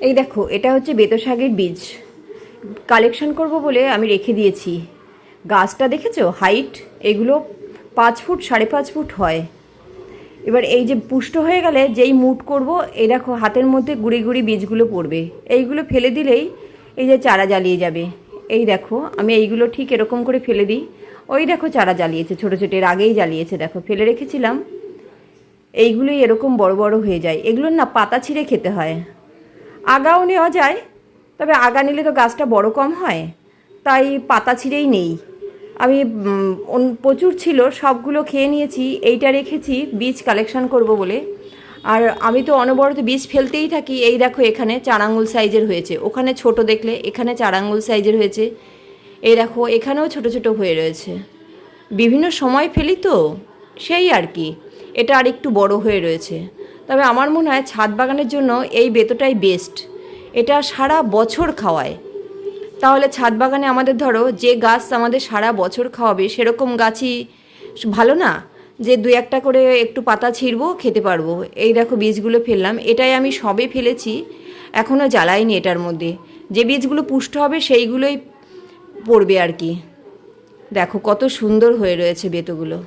এই দেখো, এটা হচ্ছে বেতো শাকের বীজ কালেকশন করব বলে আমি রেখে দিয়েছি। গাছটা দেখেছো হাইট? এগুলো 5 ফুট 5.5 ফুট হয়। এবার এই যে পুষ্ট হয়ে গেলে যেই মুট করব, এই দেখো হাতের মধ্যে গুঁড়ি গুঁড়ি বীজগুলো পড়বে। এইগুলো ফেলে দিলেই এই যে চারা জ্বালিয়ে যাবে। এই দেখো আমি এইগুলো ঠিক এরকম করে ফেলে দিই। ওই দেখো চারা জ্বালিয়েছে, ছোটো ছোটো, এর আগেই জ্বালিয়েছে, দেখো ফেলে রেখেছিলাম। এইগুলোই এরকম বড় বড় হয়ে যায়। এগুলোর না পাতা ছিঁড়ে খেতে হয়। আগাও নেওয়া যায়, তবে আগা নিলে তো গাছটা বড় কম হয়, তাই পাতা ছিঁড়েই নেই আমি। প্রচুর ছিল, সবগুলো খেয়ে নিয়েছি। এইটা রেখেছি বীজ কালেকশন করব বলে। আর আমি তো অনবরত বীজ ফেলতেই থাকি। এই দেখো এখানে 4 আঙুল সাইজের হয়েছে, ওখানে ছোট দেখলে এখানে 4 আঙুল সাইজের হয়েছে। এই দেখো এখানেও ছোট ছোট হয়ে রয়েছে। বিভিন্ন সময় ফেলি তো, সেই আর কি। এটা আর একটু বড় হয়ে রয়েছে। তবে আমার মনে হয় ছাদ বাগানের জন্য এই বেতোটাই বেস্ট। এটা সারা বছর খাওয়ায়। তাহলে ছাদ বাগানে আমাদের ধরো যে গাছ আমাদের সারা বছর খাওয়াবে সেরকম গাছই ভালো না, যে 2-1টা করে একটু পাতা ছিঁড়বো খেতে পারবো। এই দেখো বীজগুলো ফেললাম, এটাই আমি সবে ফেলেছি, এখনও জ্বালাইনি। এটার মধ্যে যে বীজগুলো পুষ্ট হবে সেইগুলোই পড়বে আর কি। দেখো কত সুন্দর হয়ে রয়েছে বেতোগুলো।